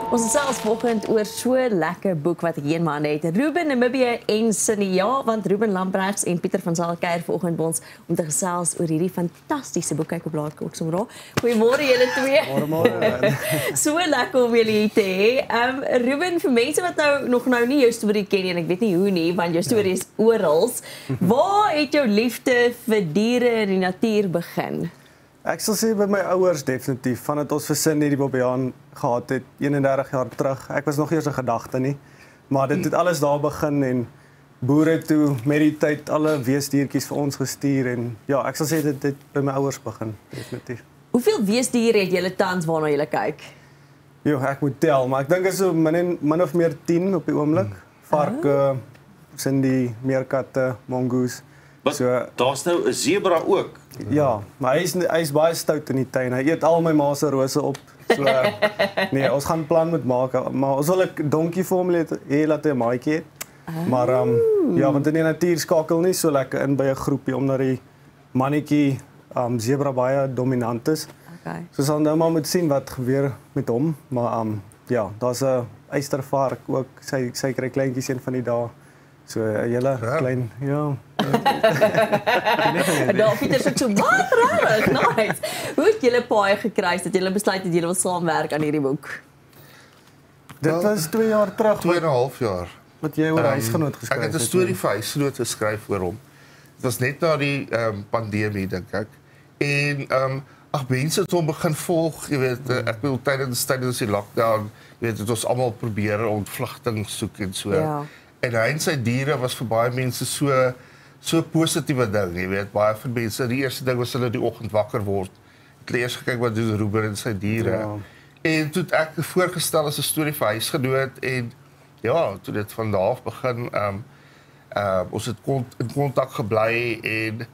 Ons gesels vanoggend oor so 'n lekker boek wat ek hier in my hande het. Ruben Namibia en Cindy, ja, want Ruben Lambrechts en Pieter van Sail kuier vanoggend by ons om te gesels oor hierdie fantastiese boek. Kyk op blaadjie ook sommer daar. Goeiemôre julle twee. Môre. So lekker om julle hier te hê. Ruben, vir mense wat nog nie jou storie ken nie, en ek weet nie hoe nie, want jou storie is oral. Waar het jou liefde vir diere en die natuur begin? Ek sal sê by my ouers definitief, vandat ons vir Cindy die Bobbejaan gehad het 31 jaar terug. Ek was nog eers 'n gedagte nie, maar dit het alles daar begin en boere toe met die tyd alle weesdiertjies vir ons gestuur en ja, ek sal sê dit het by my ouers begin definitief. Hoeveel weesdiere het julle tans waarna julle kyk? Jo, ek moet tel, maar ek dink is so min of meer 10 op die oomblik. Varke, Cindy, meerkatte, mongoose. So daar's nou 'n zebra ook. Ja, maar hy is baie stout in die tuin. Hy eet al my ma se rose op. So nee, ons gaan 'n plan moet maak, maar ons wil 'n donkie vir hom hê laat hy 'n maatjie het. Maar ja, want in die natuur skakel nie so lekker in by 'n groepie omdat die mannetjie zebra baie dominant is. Okay. So ons sal nou maar moet sien wat gebeur met hom, maar ja, daar's 'n eystervark ook. Sy kry kleintjies een van die dae. So 'n hele klein, ja. Daar Pieter sê so wat rarig, nice. Hoe het julle paai gekruis dat julle besluit het julle wil saamwerk aan hierdie boek? Dit was 2 jaar terug. 2,5 jaar. Wat jy oor huisgenoot geskryf het. Ek het 'n storie vir huisgenoot geskryf oor hom. Dit was net na die pandemie dink ek. En mense het hom begin volg, jy weet, ek bedoel tydens die lockdown, jy weet, het ons almal probeer ontvlugting soek en so. Ja. En hy en sy diere was vir baie mense so positiewe ding, jy weet, baie van mense, die eerste ding was hulle die oggend wakker word. Het hulle eers gekyk wat doen Ruben en sy diere. Ja. En toe het ek voorgestel as 'n storie vir huisgenoot en ja, toe dit van daar af begin, ons het in kontak gebly en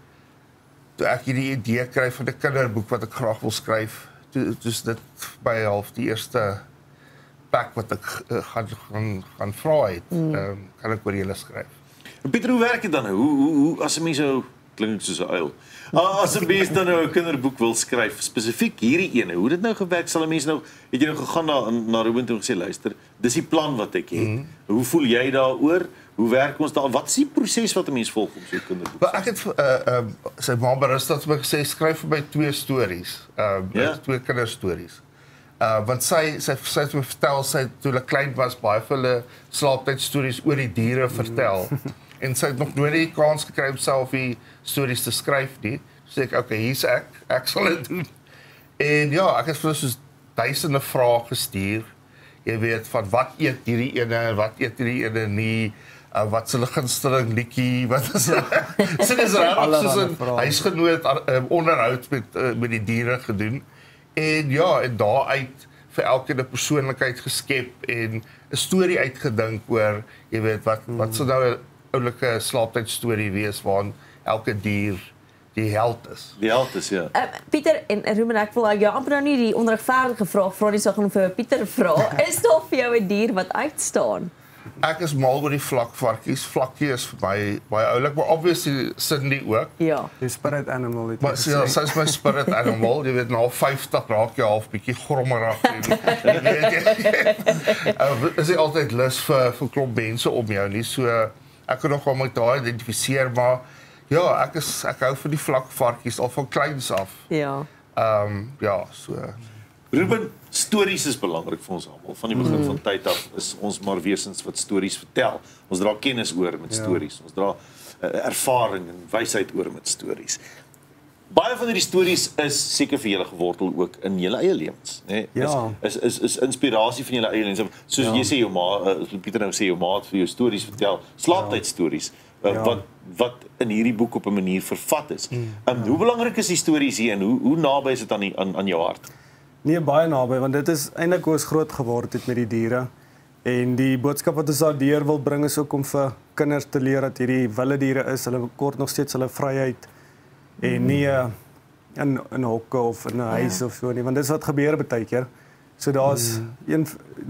toe ek hierdie idee kry van 'n kinderboek wat ek graag wil skryf, toe is dit by half die eerste pak wat ek gaan vra het, kan ek oor julle skryf. Pieter, hoe werk dit dan? Hoe as 'n mens so klink soos 'n uil. As 'n mens dan nou 'n kinderboek wil skryf, spesifiek hierdie ene, hoe dit nou gewerk, sal 'n mens nou het jy nou gegaan na Ruben toe gesê, luister, dis die plan wat ek het. Hoe voel jy daaroor? Hoe werk ons daar? Wat is die proses wat 'n mens volg om so 'n kinderboek? Maar ek het sy ma berus dat sy my gesê skryf vir my 2 stories, 2 kinderstories. Want sy het my vertel, sy toe hulle klein was baie vir hulle slaaptydstories oor die diere vertel. En sy het nog nooit die kans gekry om self die stories te skryf nie. So sê ek, okay, hier's ek sal dit doen. En ja, ek het vir soos duisende vrae gestuur. Jy weet, van wat eet hierdie ene, wat eet hierdie ene nie, wat se hulle gunsteling liedjie, wat is so dis reg soos 'n huisgenoot onderhoud met die diere gedoen. En ja, en daaruit vir elkeen 'n persoonlikheid geskep en 'n storie uitgedink oor, jy weet, wat sou nou 'n oulike slaaptydstorie wees waarin elke dier die held is. Die held is, ja. Pieter en Ruben, ek wil jou amper nou nie die onregverdige vraag vra nie, so gaan vir Pieter vra. Is daar vir jou 'n dier wat uitstaan? Ek is mal oor die vlakvarkies. Vlakkie is vir my baie oulik, maar obviously Cindy ook. Ja. Die spirit animal het Maar sy is my spirit animal, jy weet, na 50 raak jy half bietjie grommerig en is jy altyd lus vir klomp mense om jou nie, so ek kan nogal met daai identifiseer, maar ja, ek hou van die vlakvarkies al van kleins af. Ja. Ja, so Ruben, stories is belangrik vir ons almal. Van die begin van tyd af is ons maar wesens wat stories vertel. Ons dra kennis oor met stories. Ons dra ervaring en wysheid oor met stories. Baie van hierdie stories is seker vir julle gewortel ook in julle eie lewens, né? Ja. Is inspirasie van julle eie lewens. Soos jy sê jou ma, Pieter nou sê jou ma het vir jou stories vertel, slaaptydstories. Wat in hierdie boek op 'n manier vervat is. Hoe belangrik is die stories hier en hoe naby is dit aan jou hart? Nee, baie naby, want dit is eintlik hoe ons groot geword het met die diere. En die boodskap wat ons daardeur wil bring is ook om vir kinders te leer dat hierdie wilde diere is, hulle kort nog steeds hulle vryheid en nie in hokke of in 'n huis of so nie, want dis wat gebeur baie keer. So daar's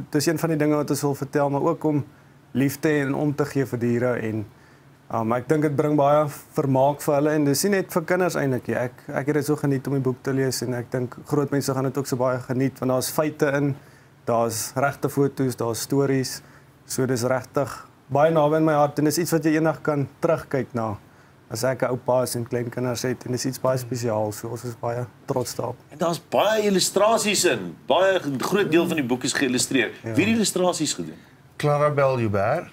dis een van die dinge wat ons wil vertel, maar ook om liefde en om te gee vir diere en ek dink dit bring baie vermaak vir hulle en dis nie net vir kinders eintlik nie. Ek het dit so geniet om die boek te lees en ek dink groot mense gaan dit ook so baie geniet want daar's feite in Daar's regte foto's, daar's stories. So dis regtig baie naby in my hart en dis iets wat jy eendag kan terugkyk na. As ek 'n oupa is en kleinkinders het en dis iets baie spesiaals. So ons is baie trots daarop. En daar's baie illustrasies in. Baie groot deel van die boek is geïllustreer. Wie het die illustrasies gedoen? Clarabel Joubert.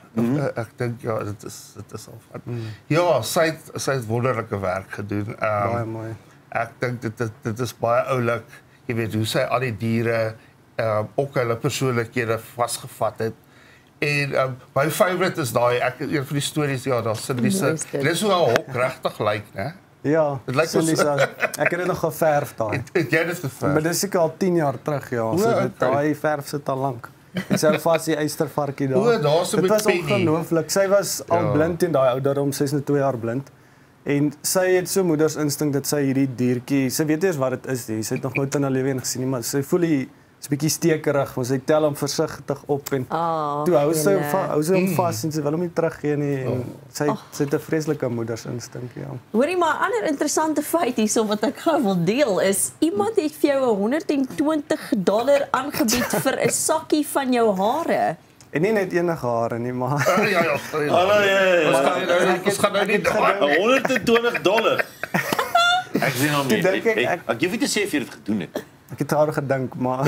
Ek dink ja, dit is al van. Ja, sy het wonderlike werk gedoen. Baie mooi. Ek dink dit is baie oulik. Jy weet hoe sy al die diere ook hulle persoonlikhede vasgevat het. En my favourite is daai een van die stories ja, daar sit die se. Dis hoe 'n hok regtig lyk, né? Ja, dit lyk so ek het dit nog geverf daai. Het jy dit geverf? Maar dis seker al 10 jaar terug ja. So dit daai verf sit al lank. Ek sou vas die eystervarkie daar. O, daar's 'n Dit was Penny. ongelooflik. Sy was al blind in daai ouderdom, sy is nou 2 jaar blind. En sy het so moedersinstink dat sy hierdie diertjie, sy weet eers wat dit is nie. Sy het nog nooit in haar lewe gesien nie, maar sy voel hy is 'n bietjie stekerig, want sy tel hom versigtig op en toe hou sy hom vas en sy wil hom nie teruggee nie en sy het 'n vreeslike moedersinstink ja. Hoorie maar 'n ander interessante feit hierso wat ek gou wil deel is iemand het vir jou $120 aangebied vir 'n sakkie van jou hare. En nie net enige hare nie, maar Ja. Ons gaan nou nie $120. Ek sien hom nie. Ek hoef nie te sê of jy dit gedoen het. ek het daaroor gedink, maar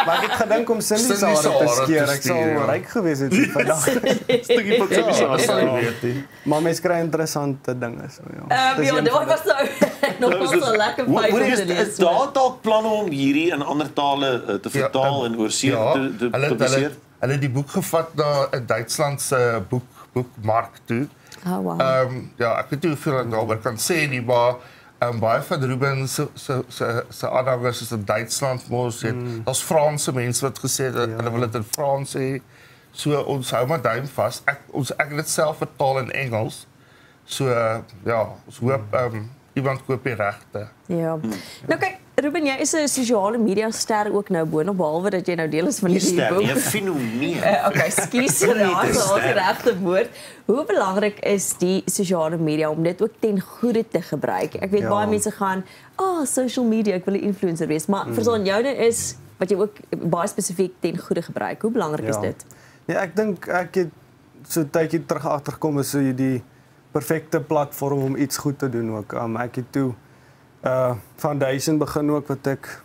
maar ek het gedink om Cindy se hare te skeer. Ek sou ryk gewees het vandag. Stukkie van sy hare. Maar mens kry interessante dinge so ja. Ja, dit was nog so lekker feit om te lees. Is daar dalk planne om hierdie in ander tale te vertaal en oorsee te publiseer? Hulle het die boek gevat na 'n Duitsland se boekmark toe. Oh wow. Ja, ek weet nie hoeveel ek daaroor kan sê nie, maar baie van Ruben se aanhangers is in Duitsland mos het. Daar's Franse mense wat gesê het hulle wil dit in Frans hê. So ons hou maar duim vas. Ek het dit self vertaal in Engels. So ja, ons hoop iemand koop die regte. Ja. Nou kyk, Ruben, jy is 'n sosiale media ster ook nou boonop behalwe dat jy nou deel is van hierdie boek. 'n fenomeen. Okay, skus, raas al die regte woord. Hoe belangrik is die sosiale media om dit ook ten goeie te gebruik? Ek weet baie mense gaan, social media, ek wil 'n influencer wees, maar verstaan joune is wat jy ook baie spesifiek ten goeie gebruik. Hoe belangrik is dit? Ja, ek dink ek het so tydjie terug agtergekom is so die perfekte platform om iets goed te doen ook. Ek het toe foundation begin ook wat ek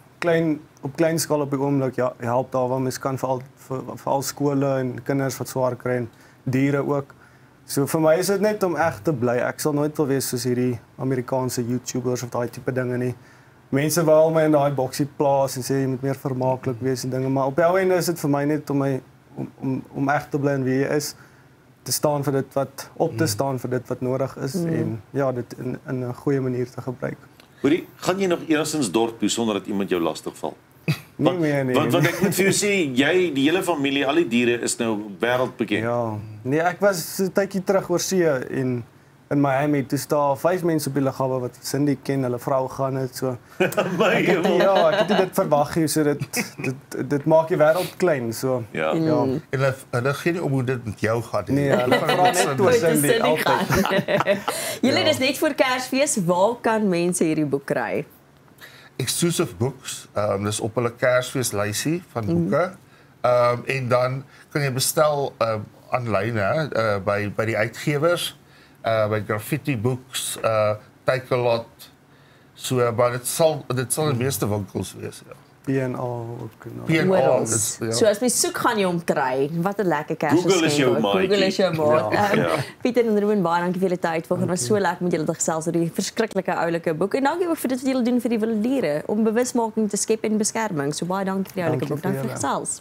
op klein skaal op die oomblik help daar waar mens kan veral skole en kinders wat swaar kry en diere ook. So vir my is dit net om reg te bly. Ek sal nooit wil wees soos hierdie Amerikaanse YouTubers of daai tipe dinge nie. Mense wil my in daai boksie plaas en sê jy moet meer vermaaklik wees en dinge, maar op die ou einde is dit vir my net om reg te bly en wie jy is. Te staan vir dit wat te staan vir dit wat nodig is en ja, dit in 'n goeie manier te gebruik. Hoorie, gaan jy nog eersins dorp toe sonder dat iemand jou lastig val? Nie meer nie. Want ek moet vir jou sê, jy, die hele familie, al die diere is nou wêreldbekend. Ja. Nee, ek was so 'n tydjie terug oor see in Miami. Toe staan 5 mense op die lughawe wat Cindy ken, hulle vrou gaan dit so. Ek het dit verwag hier so dit maak die wêreld klein so. Ja. En hulle gee nie om hoe dit met jou gaan nie. Nee, hulle vra net oor Cindy altyd. Julle dis net voor Kersfees, waar kan mense hierdie boek kry? Exclusive Books, dis op hulle Kersfeeslysie van boeke. En dan kan jy bestel aanlyn by die uitgewers, by Graffiti Books, Takealot. So maar dit sal die meeste winkels wees, ja. P&A ook. So as mens soek gaan jy hom kry. Wat 'n lekker Kersgeskenk. Google is jou maatjie. Google is jou maat. Ja. Pieter en Ruben, baie dankie vir julle tyd. Volgens was so lekker met julle te gesels oor die verskriklike oulike boek. En dankie ook vir dit wat julle doen vir die wilde diere om bewusmaking te skep en beskerming. So baie dankie vir die oulike boek. Dankie vir gesels.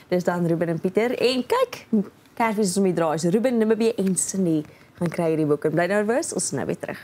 Dis dan Ruben en Pieter. En kyk, Kersfees is om die draai. So Ruben, Namibië en Cindy gaan kry hierdie boek. En bly nou bewus, ons is nou weer terug.